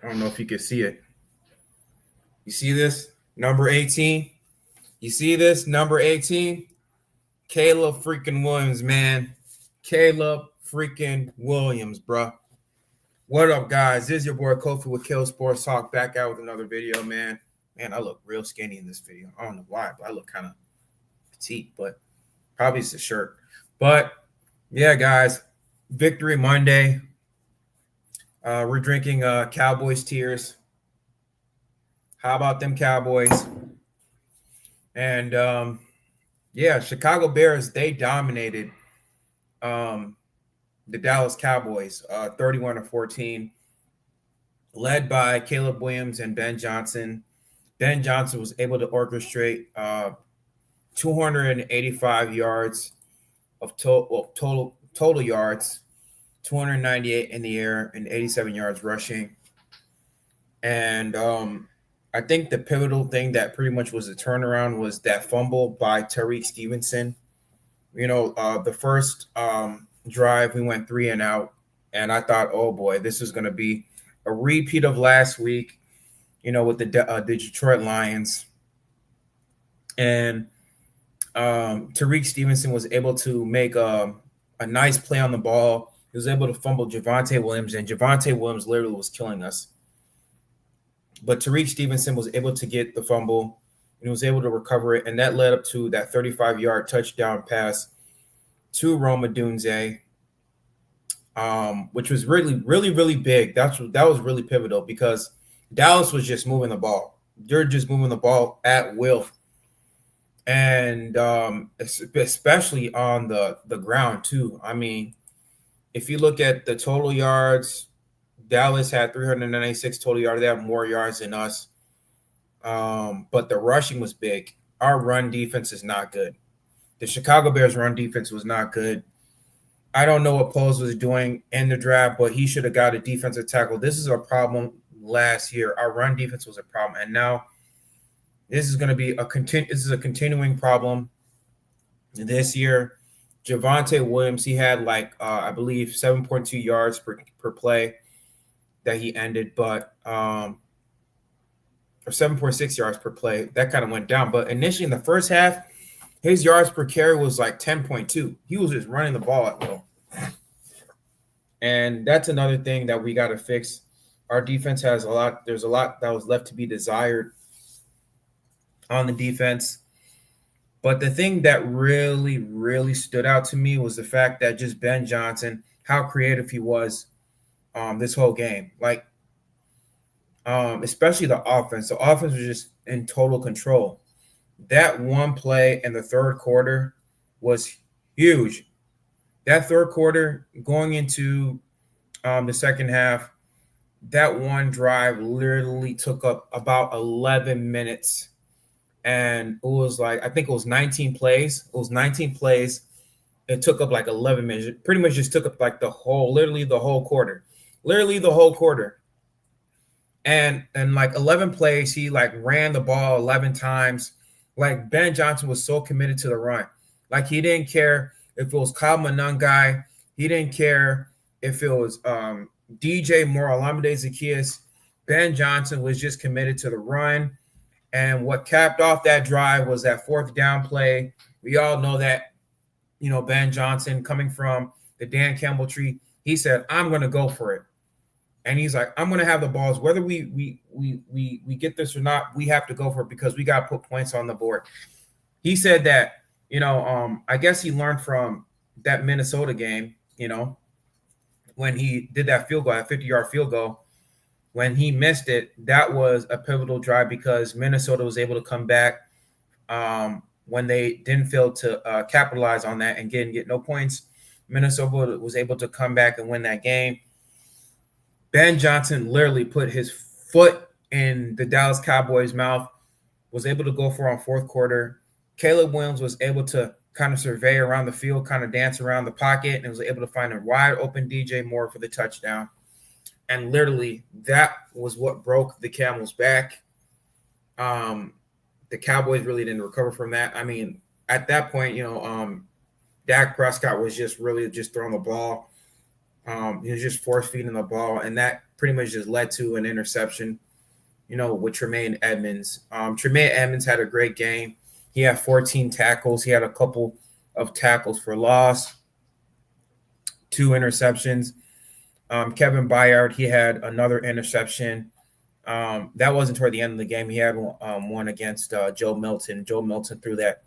I don't know if you can see it. You see this? Number 18? You see this? Number 18? Caleb freaking Williams, man. Caleb freaking Williams, bro. What up, guys? This is your boy Kofi with Kill Sports Talk, back out with another video, man. Man, I look real skinny in this video. I don't know why, but I look kind of petite, but probably it's the shirt. But yeah, guys, Victory Monday. We're drinking Cowboys tears. How about them Cowboys? And yeah, Chicago Bears, they dominated the Dallas Cowboys 31-14, led by Caleb Williams and Ben Johnson. Ben Johnson was able to orchestrate 285 yards of total yards, 298 in the air, and 87 yards rushing. And I think the pivotal thing that pretty much was a turnaround was that fumble by Tyrique Stevenson. You know, the first drive, we went 3 and out, and I thought, oh boy, this is going to be a repeat of last week, you know, with the Detroit Lions. And Tyrique Stevenson was able to make a nice play on the ball. He was able to fumble Javonte Williams, and Javonte Williams literally was killing us. But Tyrique Stevenson was able to get the fumble, and he was able to recover it, and that led up to that 35-yard touchdown pass to Rome Odunze, which was really big. That was really pivotal because Dallas was just moving the ball. They're just moving the ball at will, and especially on the ground too. I mean, if you look at the total yards, Dallas had 396 total yards. They have more yards than us. But the rushing was big. Our run defense is not good. The Chicago Bears run defense was not good. I don't know what Poles was doing in the draft, but he should have got a defensive tackle. This is a problem last year. Our run defense was a problem. And now this is going to be a continuing problem this year. Javonte Williams, he had like, I believe 7.2 yards per play that he ended, but or 7.6 yards per play. That kind of went down. But initially in the first half, his yards per carry was like 10.2. He was just running the ball at will. And that's another thing that we got to fix. Our defense has a lot. There's a lot that was left to be desired on the defense. But the thing that really stood out to me was the fact that just Ben Johnson, how creative he was this whole game. Like, especially the offense. The offense was just in total control. That one play in the third quarter was huge. That third quarter going into the second half, that one drive literally took up about 11 minutes. And it was like, I think it was 19 plays. It was 19 plays. It took up like 11 minutes. It pretty much just took up like literally the whole quarter. And like 11 plays, he like ran the ball 11 times. Like Ben Johnson was so committed to the run. Like he didn't care if it was Kyle Monangai. He didn't care if it was DJ Moore, Olamide Zaccheaus. Ben Johnson was just committed to the run. And what capped off that drive was that fourth down play. We all know that, you know, Ben Johnson coming from the Dan Campbell tree, he said, I'm going to go for it. And he's like, I'm going to have the balls. Whether we get this or not, we have to go for it because we got to put points on the board. He said that, you know, I guess he learned from that Minnesota game, you know, when he did that field goal, that 50-yard field goal. When he missed it, that was a pivotal drive because Minnesota was able to come back when they didn't fail to capitalize on that and get no points. Minnesota was able to come back and win that game. Ben Johnson literally put his foot in the Dallas Cowboys' mouth, was able to go for on fourth quarter. Caleb Williams was able to kind of survey around the field, kind of dance around the pocket, and was able to find a wide open DJ Moore for the touchdown. And literally, that was what broke the Camel's back. The Cowboys really didn't recover from that. I mean, at that point, you know, Dak Prescott was just really just throwing the ball. He was just force feeding the ball, and that pretty much just led to an interception, with Tremaine Edmonds. Tremaine Edmonds had a great game. He had 14 tackles. He had a couple of tackles for loss, 2 interceptions. Kevin Byard, he had another interception. That wasn't toward the end of the game. He had one against Joe Milton. Joe Milton threw that,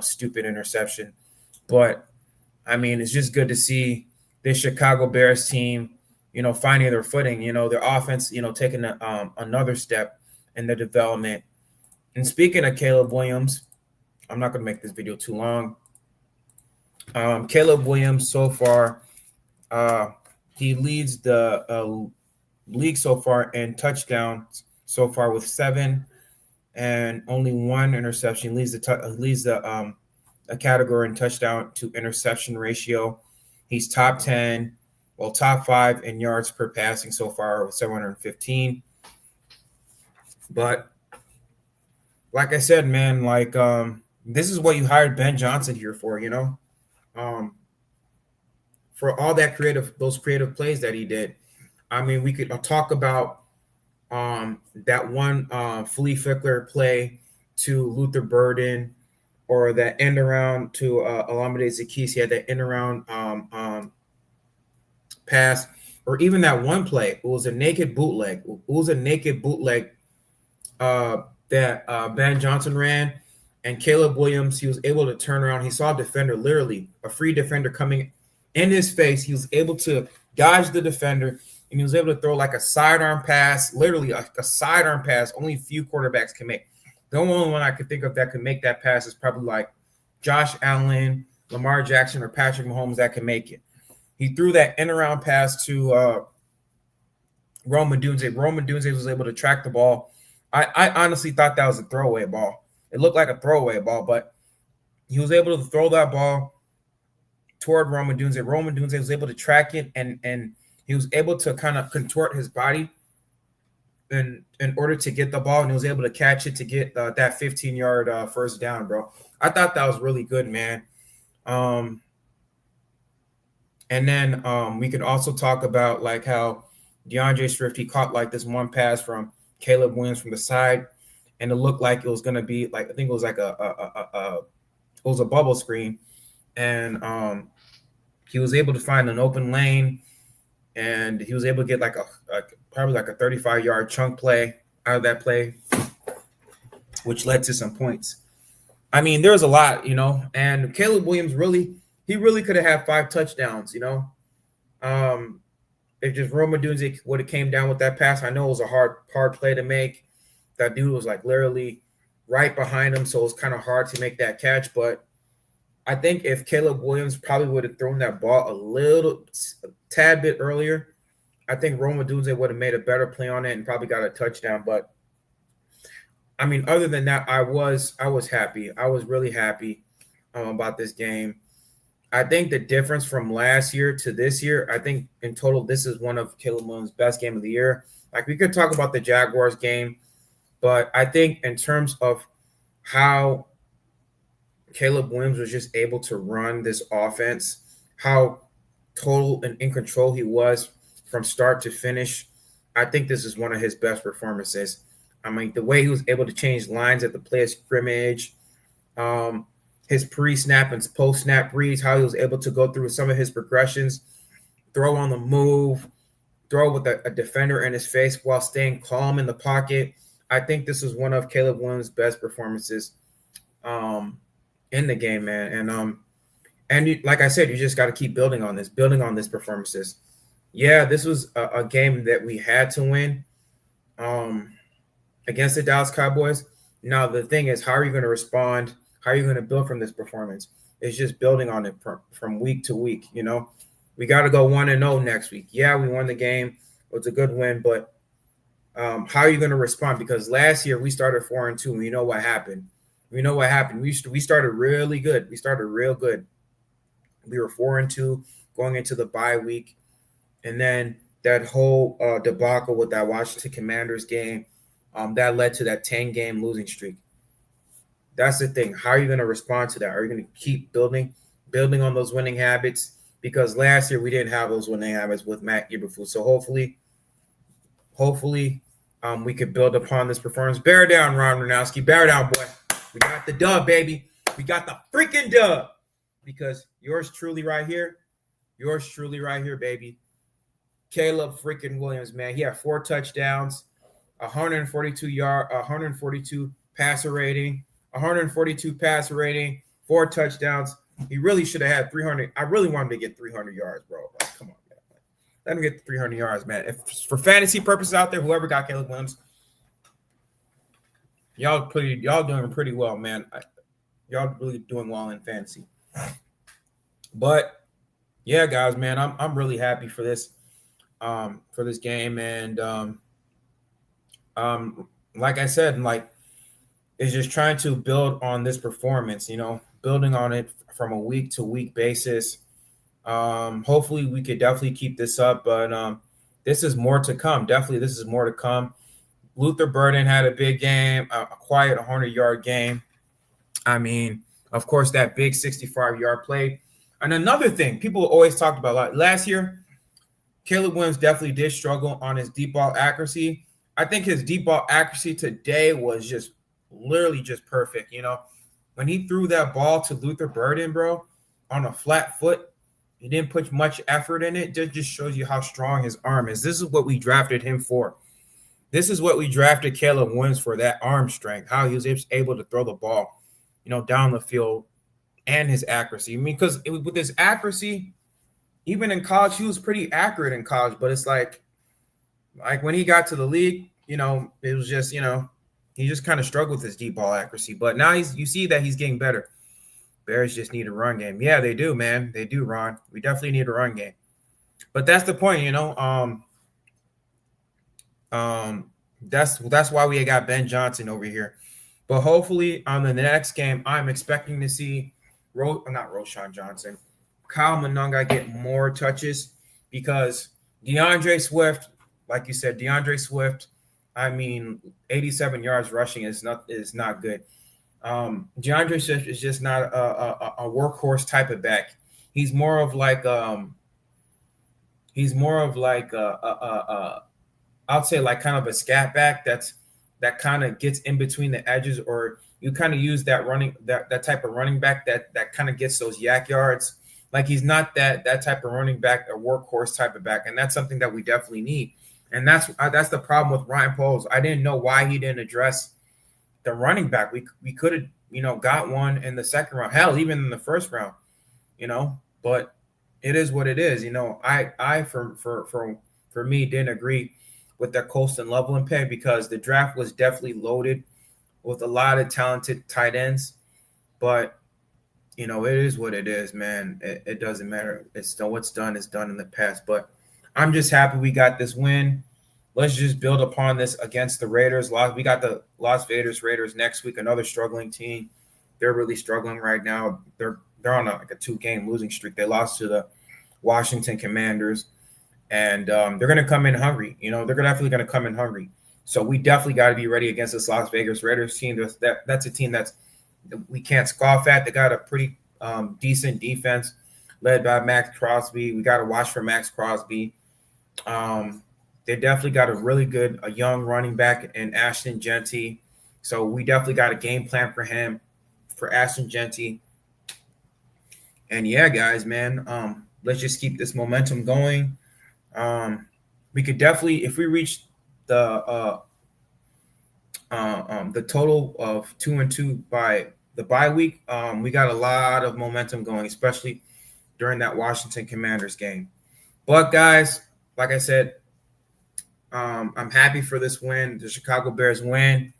stupid interception. But, I mean, it's just good to see this Chicago Bears team, finding their footing, their offense, taking another step in their development. And speaking of Caleb Williams, I'm not going to make this video too long. Caleb Williams, so far, he leads the league so far in touchdowns so far with 7 and only 1 interception. Leads the category in touchdown to interception ratio. He's top 5 in yards per passing so far with 715. But like I said, man, this is what you hired Ben Johnson here for, for all those creative plays that he did. I mean, we could talk about that one Flea Fickler play to Luther Burden, or that end around to Olamide Zaccheaus. He had that end around pass, or even that one play. It was a naked bootleg. That Ben Johnson ran, and Caleb Williams, he was able to turn around. He saw a defender, literally a free defender coming in his face. He was able to dodge the defender, and he was able to throw like a sidearm pass, literally a sidearm pass. Only a few quarterbacks can make. The only one I could think of that could make that pass is probably like Josh Allen, Lamar Jackson, or Patrick Mahomes that can make it. He threw that end around pass to Rome Odunze. Rome Odunze was able to track the ball. I honestly thought that was a throwaway ball. It looked like a throwaway ball, but he was able to throw that ball toward Rome Odunze. Rome Odunze was able to track it, and he was able to kind of contort his body in order to get the ball, and he was able to catch it to get that 15-yard first down, bro. I thought that was really good, man. And then we could also talk about like how DeAndre Swift, he caught like this one pass from Caleb Williams from the side, and it looked like it was going to be like, I think it was like it was a bubble screen, and he was able to find an open lane, and he was able to get like probably like a 35-yard chunk play out of that play, which led to some points. I mean, there's a lot, and Caleb Williams really could have had 5 touchdowns, if just Rome Odunze would have came down with that pass. I know it was a hard play to make. That dude was like literally right behind him, so it was kind of hard to make that catch. But I think if Caleb Williams probably would have thrown that ball a tad bit earlier, I think Rome Odunze would have made a better play on it and probably got a touchdown. But I mean, other than that, I was happy. I was really happy about this game. I think the difference from last year to this year, I think in total, this is one of Caleb Williams' best game of the year. Like, we could talk about the Jaguars game, but I think in terms of how Caleb Williams was just able to run this offense, how total and in control he was from start to finish, I think this is one of his best performances. I mean, the way he was able to change lines at the play of scrimmage, his pre-snap and post-snap reads, how he was able to go through some of his progressions, throw on the move, throw with a defender in his face while staying calm in the pocket. I think this is one of Caleb Williams' best performances in the game, man. And like I said, you just got to keep building on this performances. Yeah, this was a game that we had to win against the Dallas Cowboys. Now, the thing is, how are you going to respond? How are you going to build from this performance? It's just building on it from week to week, We got to go 1-0 next week. Yeah, we won the game. It was a good win, but how are you going to respond? Because last year we started 4-2, and you know what happened. We started really good. We started real good. We were 4-2 going into the bye week, and then that whole debacle with that Washington Commanders game, that led to that 10-game losing streak. That's the thing. How are you going to respond to that? Are you going to keep building on those winning habits, because last year we didn't have those winning habits with Matt Eberflus. So hopefully, we could build upon this performance. Bear down, Ron Ranowski. Bear down, boy. We got the dub, baby. We got the freaking dub. Because yours truly right here, baby. Caleb freaking Williams, man. He had 4 touchdowns, 142 passer rating, 4 touchdowns. He really should have had 300. I really wanted to get 300 yards, bro. Like, come on, man. Let him get 300 yards, man. If for fantasy purposes out there, whoever got Caleb Williams, y'all doing pretty well, man. Y'all really doing well in fantasy. But yeah, guys, man, I'm really happy for this game, and like I said, like, it's just trying to build on this performance, building on it from a week to week basis. Hopefully we could definitely keep this up, but this is more to come. Definitely, this is more to come. Luther Burden had a big game, a quiet 100-yard game. I mean, of course, that big 65-yard play. And another thing people always talked about, like last year, Caleb Williams definitely did struggle on his deep ball accuracy. I think his deep ball accuracy today was just literally just perfect. When he threw that ball to Luther Burden, bro, on a flat foot, he didn't put much effort in it. That just shows you how strong his arm is. This is what we drafted him for. This is what we drafted Caleb Williams for, that arm strength, how he was able to throw the ball, down the field, and his accuracy. I mean, because with his accuracy, even in college, he was pretty accurate in college, but it's like when he got to the league, it was just, he just kind of struggled with his deep ball accuracy. But now you see that he's getting better. Bears just need a run game. Yeah, they do, man. They do, Ron. We definitely need a run game. But that's the point, that's why we got Ben Johnson over here. But hopefully on the next game, I'm expecting to see not Roshan Johnson, Kyle Monunga get more touches, because DeAndre Swift, like you said, I mean, 87 yards rushing is not good. DeAndre Swift is just not a workhorse type of back. He's more of like I'd say like kind of a scat back that kind of gets in between the edges, or you kind of use that type of running back that kind of gets those yak yards. Like, he's not that type of running back, a workhorse type of back, and that's something that we definitely need. And that's the problem with Ryan Poles. I didn't know why he didn't address the running back. We could have got one in the second round, hell, even in the first round, But it is what it is, I for me didn't agree with that Colston Loveland pick, because the draft was definitely loaded with a lot of talented tight ends. But it is what it is, man. It doesn't matter. What's done is done in the past. But I'm just happy we got this win. Let's just build upon this against the Raiders. We got the Las Vegas Raiders next week, another struggling team. They're really struggling right now. They're on a 2-game losing streak. They lost to the Washington Commanders, and they're going to come in hungry. They're definitely going to come in hungry. So we definitely got to be ready against this Las Vegas Raiders team. That's a team that we can't scoff at. They got a pretty decent defense led by Max Crosby. We got to watch for Max Crosby. They definitely got a young running back in Ashton Genty. So we definitely got a game plan for him, for Ashton Genty. And yeah, guys, man, let's just keep this momentum going. We could definitely, if we reach the total of 2-2 by the bye week, we got a lot of momentum going, especially during that Washington Commanders game. But guys, like I said, I'm happy for this win. The Chicago Bears win.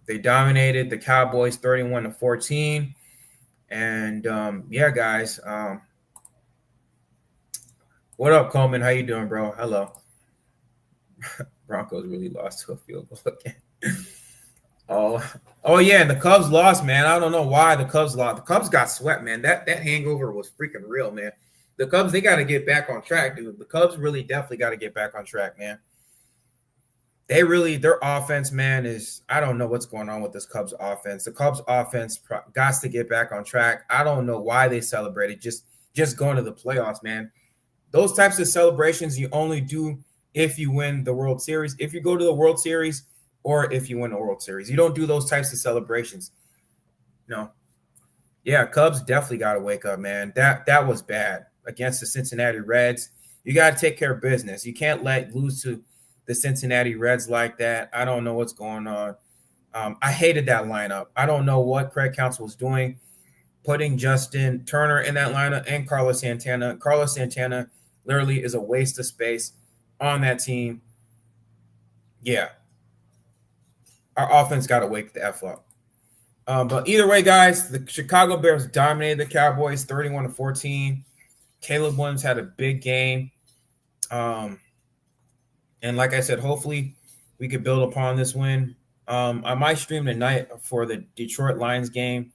They dominated the Cowboys 31-14. And yeah, guys. What up, Coleman? How you doing, bro? Hello. Broncos really lost to a field goal again. Oh yeah, and the Cubs lost, man. I don't know why the Cubs lost. The Cubs got swept, man. That hangover was freaking real, man. The Cubs, they got to get back on track, dude. The Cubs really definitely got to get back on track, man. their offense, man, is, I don't know what's going on with this Cubs offense. The Cubs offense got to get back on track. I don't know why they celebrated just going to the playoffs, man. Those types of celebrations you only do if you win the World Series, if you go to the World Series, or if you win the World Series. You don't do those types of celebrations. No. Yeah, Cubs definitely got to wake up, man. That was bad against the Cincinnati Reds. You got to take care of business. You can't lose to the Cincinnati Reds like that. I don't know what's going on. I hated that lineup. I don't know what Craig Counsell was doing, putting Justin Turner in that lineup and Carlos Santana. Carlos Santana literally is a waste of space on that team. Yeah. Our offense got to wake the F up. But either way, guys, the Chicago Bears dominated the Cowboys 31-14. Caleb Williams had a big game. And like I said, hopefully we could build upon this win. I might stream tonight for the Detroit Lions game.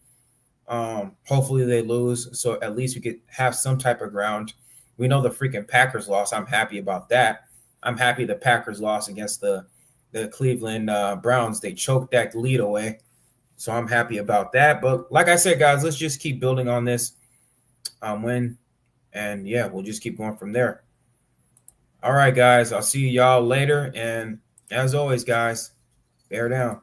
Hopefully they lose, so at least we could have some type of ground. We know the freaking Packers lost. I'm happy about that. I'm happy the Packers lost against the Cleveland Browns. They choked that lead away. So I'm happy about that. But like I said, guys, let's just keep building on this win. And, yeah, we'll just keep going from there. All right, guys, I'll see y'all later. And as always, guys, bear down.